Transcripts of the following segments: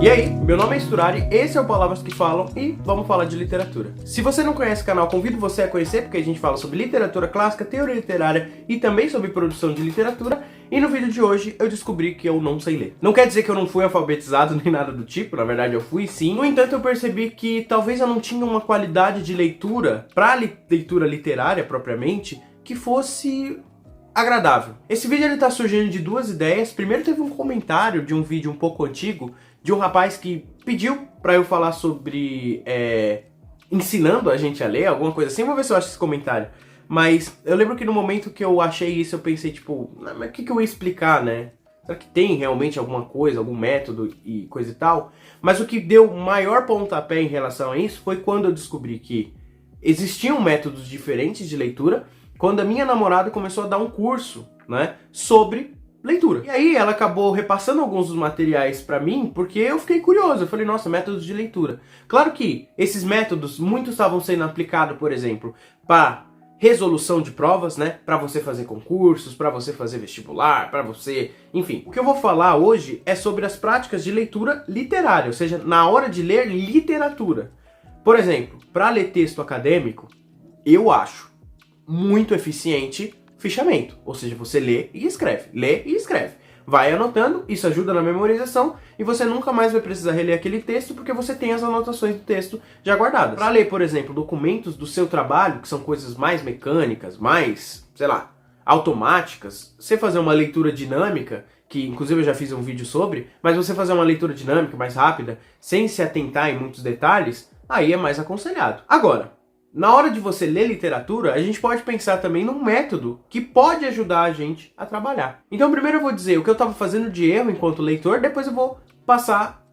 E aí, meu nome é Sturari, esse é o Palavras que Falam e vamos falar de literatura. Se você não conhece o canal, convido você a conhecer, porque a gente fala sobre literatura clássica, teoria literária e também sobre produção de literatura. E no vídeo de hoje eu descobri que eu não sei ler. Não quer dizer que eu não fui alfabetizado nem nada do tipo, na verdade eu fui sim. No entanto, eu percebi que talvez eu não tinha uma qualidade de leitura, para leitura literária propriamente, que fosse agradável. Esse vídeo ele tá surgindo de duas ideias. Primeiro, teve um comentário de um vídeo um pouco antigo de um rapaz que pediu pra eu falar sobre ensinando a gente a ler, alguma coisa assim. Vou ver se eu acho esse comentário. Mas eu lembro que no momento que eu achei isso, eu pensei, tipo, mas o que eu ia explicar, né? Será que tem realmente alguma coisa, algum método e coisa e tal? Mas o que deu maior pontapé em relação a isso foi quando eu descobri que existiam métodos diferentes de leitura, quando a minha namorada começou a dar um curso, né, sobre leitura. E aí ela acabou repassando alguns dos materiais pra mim, porque eu fiquei curioso. Eu falei, nossa, métodos de leitura. Claro que esses métodos, muitos estavam sendo aplicados, por exemplo, para resolução de provas, né, para você fazer concursos, para você fazer vestibular, para você, enfim. O que eu vou falar hoje é sobre as práticas de leitura literária, ou seja, na hora de ler literatura. Por exemplo, para ler texto acadêmico, eu acho muito eficiente fichamento, ou seja, você lê e escreve, vai anotando, isso ajuda na memorização e você nunca mais vai precisar reler aquele texto porque você tem as anotações do texto já guardadas. Para ler, por exemplo, documentos do seu trabalho, que são coisas mais mecânicas, mais, sei lá, automáticas, você fazer uma leitura dinâmica, que inclusive eu já fiz um vídeo sobre, mas você fazer uma leitura dinâmica mais rápida, sem se atentar em muitos detalhes, aí é mais aconselhado. Agora, na hora de você ler literatura, a gente pode pensar também num método que pode ajudar a gente a trabalhar. Então primeiro eu vou dizer o que eu estava fazendo de erro enquanto leitor, depois eu vou passar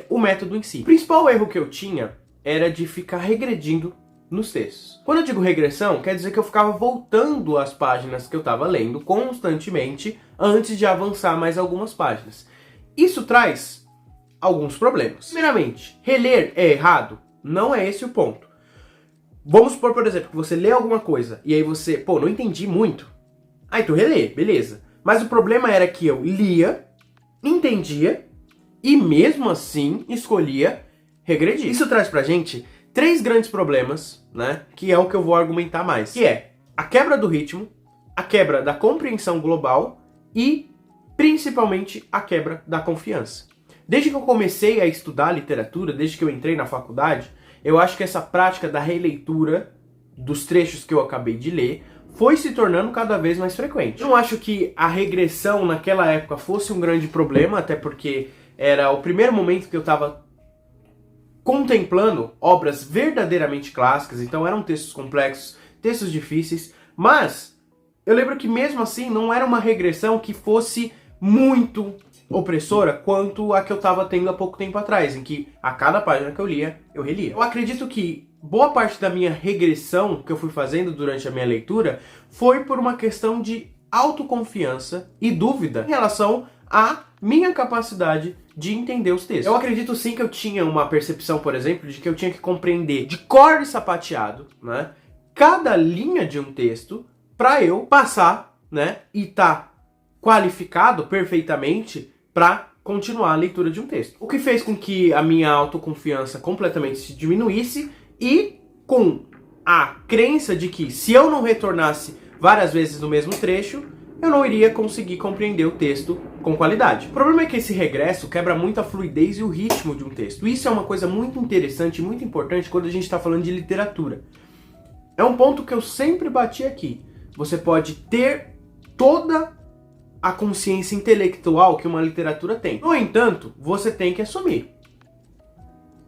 o método em si. O principal erro que eu tinha era de ficar regredindo nos textos. Quando eu digo regressão, quer dizer que eu ficava voltando às páginas que eu estava lendo constantemente antes de avançar mais algumas páginas. Isso traz alguns problemas. Primeiramente, reler é errado? Não é esse o ponto. Vamos supor, por exemplo, que você lê alguma coisa e aí você, pô, não entendi muito. Aí tu relê, beleza. Mas o problema era que eu lia, entendia e mesmo assim escolhia regredir. Isso traz pra gente três grandes problemas, né? Que é o que eu vou argumentar mais. Que é a quebra do ritmo, a quebra da compreensão global e principalmente a quebra da confiança. Desde que eu comecei a estudar literatura, desde que eu entrei na faculdade, eu acho que essa prática da releitura dos trechos que eu acabei de ler foi se tornando cada vez mais frequente. Eu não acho que a regressão naquela época fosse um grande problema, até porque era o primeiro momento que eu estava contemplando obras verdadeiramente clássicas, então eram textos complexos, textos difíceis, mas eu lembro que mesmo assim não era uma regressão que fosse muito opressora quanto a que eu estava tendo há pouco tempo atrás, em que a cada página que eu lia, eu relia. Eu acredito que boa parte da minha regressão que eu fui fazendo durante a minha leitura foi por uma questão de autoconfiança e dúvida em relação à minha capacidade de entender os textos. Eu acredito sim que eu tinha uma percepção, por exemplo, de que eu tinha que compreender de cor e sapateado, né, cada linha de um texto para eu passar, né, e tá qualificado perfeitamente para continuar a leitura de um texto. O que fez com que a minha autoconfiança completamente se diminuísse e com a crença de que se eu não retornasse várias vezes no mesmo trecho, eu não iria conseguir compreender o texto com qualidade. O problema é que esse regresso quebra muito a fluidez e o ritmo de um texto. Isso é uma coisa muito interessante e muito importante quando a gente está falando de literatura. É um ponto que eu sempre bati aqui. Você pode ter toda a consciência intelectual que uma literatura tem. No entanto, você tem que assumir.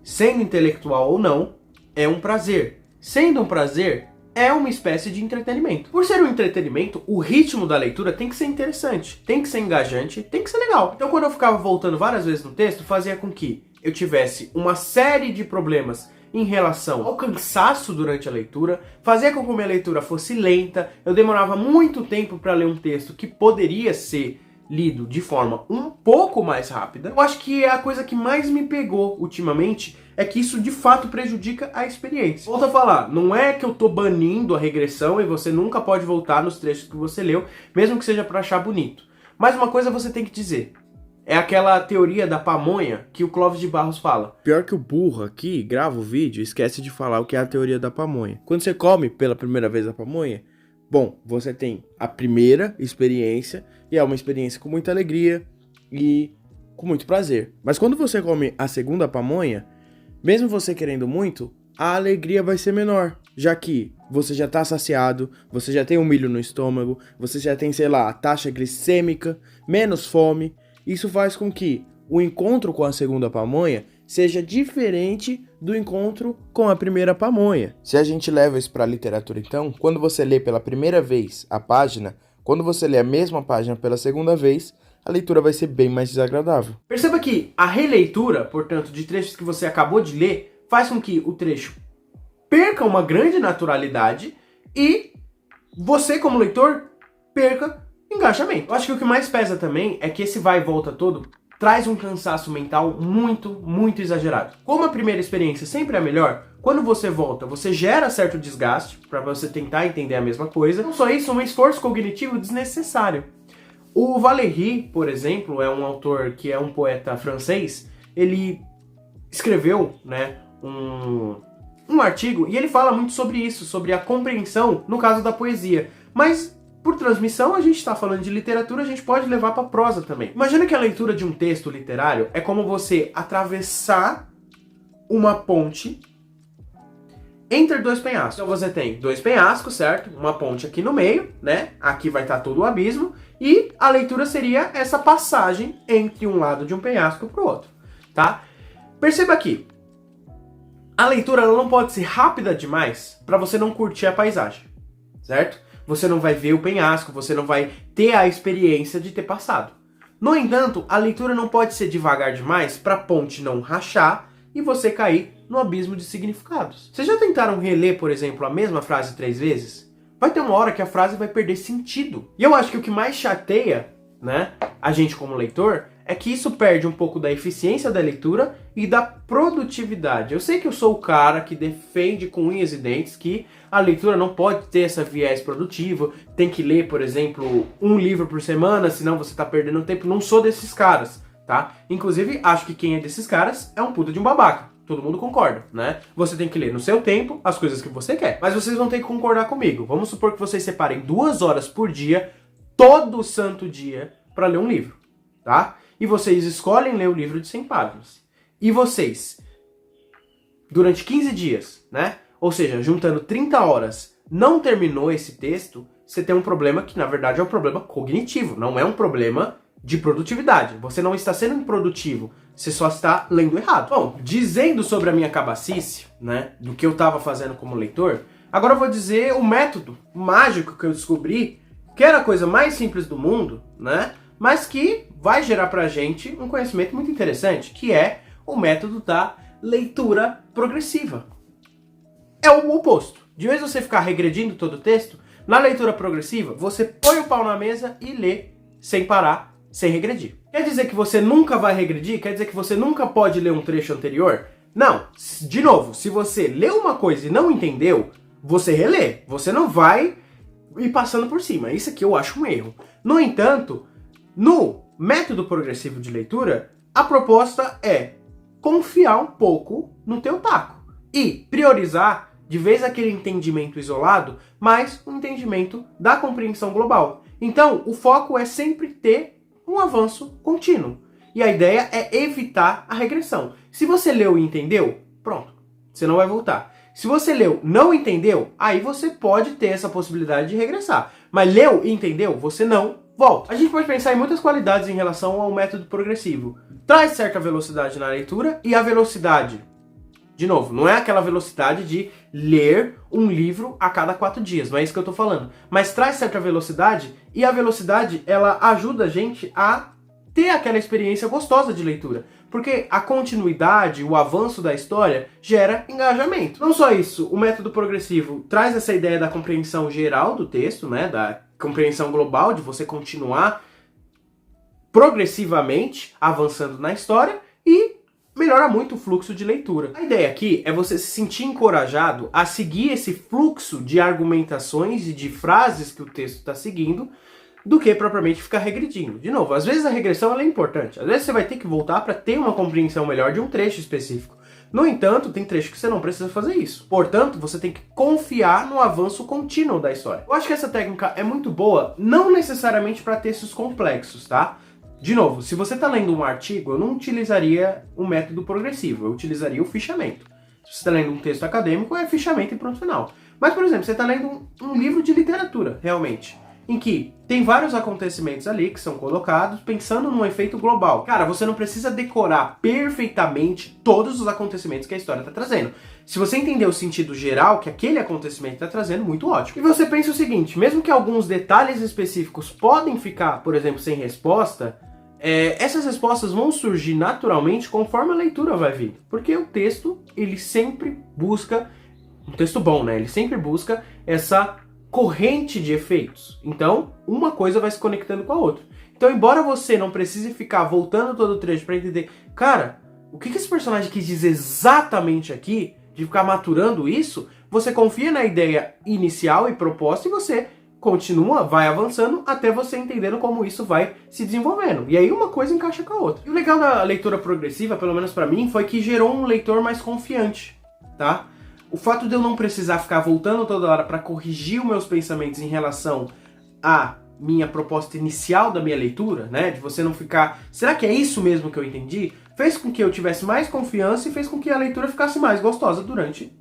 Sendo intelectual ou não, é um prazer. Sendo um prazer, é uma espécie de entretenimento. Por ser um entretenimento, o ritmo da leitura tem que ser interessante, tem que ser engajante, tem que ser legal. Então quando eu ficava voltando várias vezes no texto, fazia com que eu tivesse uma série de problemas em relação ao cansaço durante a leitura, fazia com que a minha leitura fosse lenta, eu demorava muito tempo para ler um texto que poderia ser lido de forma um pouco mais rápida. Eu acho que a coisa que mais me pegou ultimamente é que isso de fato prejudica a experiência. Volto a falar, não é que eu tô banindo a regressão e você nunca pode voltar nos trechos que você leu, mesmo que seja para achar bonito. Mas uma coisa você tem que dizer, É aquela teoria da pamonha que o Clóvis de Barros fala. Pior que o burro aqui, grava o vídeo e esquece de falar o que é a teoria da pamonha. Quando você come pela primeira vez a pamonha, bom, você tem a primeira experiência e é uma experiência com muita alegria e com muito prazer. Mas quando você come a segunda pamonha, mesmo você querendo muito, a alegria vai ser menor, já que você já tá saciado, você já tem um milho no estômago, você já tem, sei lá, a taxa glicêmica, menos fome. Isso faz com que o encontro com a segunda pamonha seja diferente do encontro com a primeira pamonha. Se a gente leva isso para a literatura, então, quando você lê pela primeira vez a página, quando você lê a mesma página pela segunda vez, a leitura vai ser bem mais desagradável. Perceba que a releitura, portanto, de trechos que você acabou de ler, faz com que o trecho perca uma grande naturalidade e você, como leitor, perca engajamento. Eu acho que o que mais pesa também é que esse vai e volta todo traz um cansaço mental muito, muito exagerado. Como a primeira experiência sempre é a melhor, quando você volta, você gera certo desgaste para você tentar entender a mesma coisa. Não só isso, um esforço cognitivo desnecessário. O Valéry, por exemplo, é um autor que é um poeta francês. Ele escreveu, né, um artigo e ele fala muito sobre isso, sobre a compreensão no caso da poesia. Mas por transmissão, a gente está falando de literatura, a gente pode levar para prosa também. Imagina que a leitura de um texto literário é como você atravessar uma ponte entre dois penhascos. Então você tem dois penhascos, certo? Uma ponte aqui no meio, né? Aqui vai estar todo o abismo. E a leitura seria essa passagem entre um lado de um penhasco para o outro, tá? Perceba aqui, a leitura ela não pode ser rápida demais para você não curtir a paisagem, certo? Você não vai ver o penhasco, você não vai ter a experiência de ter passado. No entanto, a leitura não pode ser devagar demais para a ponte não rachar e você cair no abismo de significados. Vocês já tentaram reler, por exemplo, a mesma frase 3 vezes? Vai ter uma hora que a frase vai perder sentido. E eu acho que o que mais chateia, né, a gente como leitor, é que isso perde um pouco da eficiência da leitura e da produtividade. Eu sei que eu sou o cara que defende com unhas e dentes que a leitura não pode ter essa viés produtivo, tem que ler, por exemplo, um livro por semana, senão você está perdendo tempo. Não sou desses caras, tá? Inclusive, acho que quem é desses caras é um puta de um babaca. Todo mundo concorda, né? Você tem que ler no seu tempo as coisas que você quer. Mas vocês vão ter que concordar comigo. Vamos supor que vocês separem 2 horas por dia, todo santo dia, para ler um livro, tá? E vocês escolhem ler o livro de 100 páginas. E vocês, durante 15 dias, né? Ou seja, juntando 30 horas, não terminou esse texto, você tem um problema que, na verdade, é um problema cognitivo. Não é um problema de produtividade. Você não está sendo improdutivo. Você só está lendo errado. Bom, dizendo sobre a minha cabacice, né? Do que eu estava fazendo como leitor, agora eu vou dizer o método mágico que eu descobri, que era a coisa mais simples do mundo, né? Mas que vai gerar pra gente um conhecimento muito interessante, que é o método da leitura progressiva. É o oposto. De vez de você ficar regredindo todo o texto, na leitura progressiva, você põe o pau na mesa e lê sem parar, sem regredir. Quer dizer que você nunca vai regredir? Quer dizer que você nunca pode ler um trecho anterior? Não. De novo, se você leu uma coisa e não entendeu, você relê. Você não vai ir passando por cima. Isso aqui eu acho um erro. No entanto, no método progressivo de leitura, a proposta é confiar um pouco no teu taco e priorizar de vez aquele entendimento isolado, mas um entendimento da compreensão global. Então, o foco é sempre ter um avanço contínuo. E a ideia é evitar a regressão. Se você leu e entendeu, pronto, você não vai voltar. Se você leu e não entendeu, aí você pode ter essa possibilidade de regressar. Mas leu e entendeu, você não volta. A gente pode pensar em muitas qualidades em relação ao método progressivo. Traz certa velocidade na leitura e a velocidade, de novo, não é aquela velocidade de ler um livro a cada 4 dias, não é isso que eu tô falando. Mas traz certa velocidade e a velocidade, ela ajuda a gente a ter aquela experiência gostosa de leitura. Porque a continuidade, o avanço da história gera engajamento. Não só isso, o método progressivo traz essa ideia da compreensão geral do texto, né, da compreensão global, de você continuar progressivamente avançando na história e melhora muito o fluxo de leitura. A ideia aqui é você se sentir encorajado a seguir esse fluxo de argumentações e de frases que o texto está seguindo do que propriamente ficar regredindo. De novo, às vezes a regressão ela é importante, às vezes você vai ter que voltar para ter uma compreensão melhor de um trecho específico. No entanto, tem trecho que você não precisa fazer isso. Portanto, você tem que confiar no avanço contínuo da história. Eu acho que essa técnica é muito boa, não necessariamente para textos complexos, tá? De novo, se você está lendo um artigo, eu não utilizaria o método progressivo, eu utilizaria o fichamento. Se você está lendo um texto acadêmico, é fichamento e pronto, final. Mas, por exemplo, você está lendo um livro de literatura, realmente, em que tem vários acontecimentos ali que são colocados pensando num efeito global. Cara, você não precisa decorar perfeitamente todos os acontecimentos que a história está trazendo. Se você entender o sentido geral que aquele acontecimento está trazendo, muito ótimo. E você pensa o seguinte, mesmo que alguns detalhes específicos podem ficar, por exemplo, sem resposta, essas respostas vão surgir naturalmente conforme a leitura vai vir. Porque o texto, ele sempre busca, um texto bom, né? Ele sempre busca essa corrente de efeitos. Então, uma coisa vai se conectando com a outra. Então, embora você não precise ficar voltando todo o trecho para entender, cara, o que esse personagem quis dizer exatamente aqui, de ficar maturando isso, você confia na ideia inicial e proposta e você continua, vai avançando até você entendendo como isso vai se desenvolvendo. E aí uma coisa encaixa com a outra. E o legal da leitura progressiva, pelo menos para mim, foi que gerou um leitor mais confiante, tá? O fato de eu não precisar ficar voltando toda hora para corrigir os meus pensamentos em relação à minha proposta inicial da minha leitura, né? De você não ficar, será que é isso mesmo que eu entendi? Fez com que eu tivesse mais confiança e fez com que a leitura ficasse mais gostosa durante,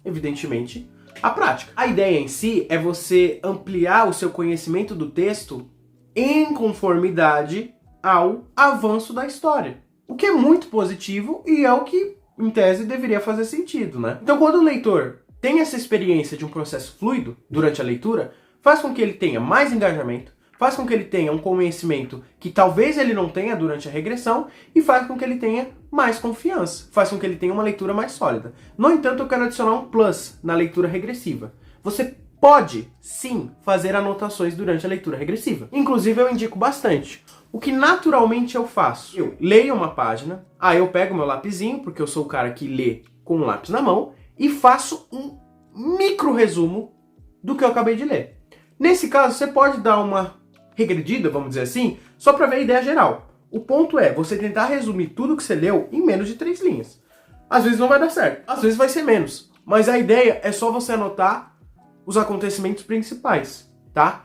evidentemente, a prática. A ideia em si é você ampliar o seu conhecimento do texto em conformidade ao avanço da história. O que é muito positivo e é o que, em tese, deveria fazer sentido, né? Então, quando o leitor tem essa experiência de um processo fluido durante a leitura, faz com que ele tenha mais engajamento, faz com que ele tenha um conhecimento que talvez ele não tenha durante a regressão e faz com que ele tenha mais confiança, faz com que ele tenha uma leitura mais sólida. No entanto, eu quero adicionar um plus na leitura regressiva. Você pode, sim, fazer anotações durante a leitura regressiva. Inclusive, eu indico bastante. O que naturalmente eu faço? Eu leio uma página, aí eu pego meu lapisinho, porque eu sou o cara que lê com o lápis na mão, e faço um micro resumo do que eu acabei de ler. Nesse caso, você pode dar uma regredida, vamos dizer assim, só para ver a ideia geral. O ponto é você tentar resumir tudo que você leu em menos de 3 linhas. Às vezes não vai dar certo, às vezes vai ser menos, mas a ideia é só você anotar os acontecimentos principais, tá?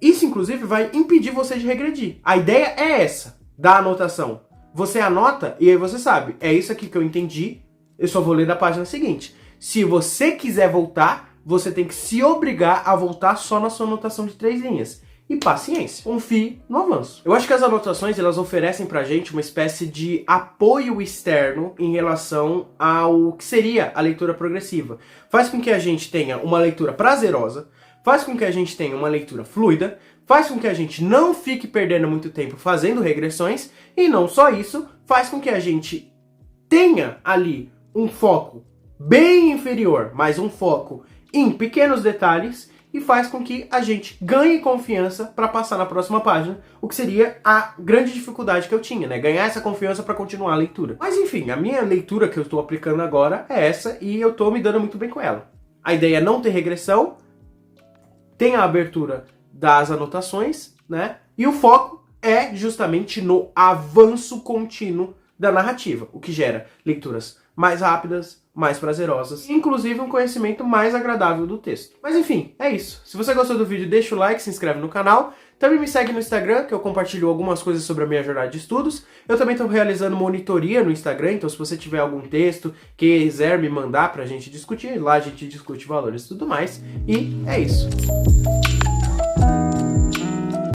Isso, inclusive, vai impedir você de regredir. A ideia é essa, da anotação. Você anota e aí você sabe, é isso aqui que eu entendi, eu só vou ler da página seguinte. Se você quiser voltar, você tem que se obrigar a voltar só na sua anotação de 3 linhas. E paciência, confie no avanço. Eu acho que as anotações, elas oferecem pra gente uma espécie de apoio externo em relação ao que seria a leitura progressiva. Faz com que a gente tenha uma leitura prazerosa, faz com que a gente tenha uma leitura fluida, faz com que a gente não fique perdendo muito tempo fazendo regressões, e não só isso, faz com que a gente tenha ali um foco bem inferior, mas um foco em pequenos detalhes, e faz com que a gente ganhe confiança para passar na próxima página, o que seria a grande dificuldade que eu tinha, né? Ganhar essa confiança para continuar a leitura. Mas enfim, a minha leitura que eu estou aplicando agora é essa e eu estou me dando muito bem com ela. A ideia é não ter regressão, tem a abertura das anotações, né? E o foco é justamente no avanço contínuo da narrativa, o que gera leituras mais rápidas, mais prazerosas, inclusive um conhecimento mais agradável do texto. Mas enfim, é isso. Se você gostou do vídeo, deixa o like, se inscreve no canal. Também me segue no Instagram, que eu compartilho algumas coisas sobre a minha jornada de estudos. Eu também estou realizando monitoria no Instagram, então se você tiver algum texto, quiser me mandar pra gente discutir, lá a gente discute valores e tudo mais. E é isso.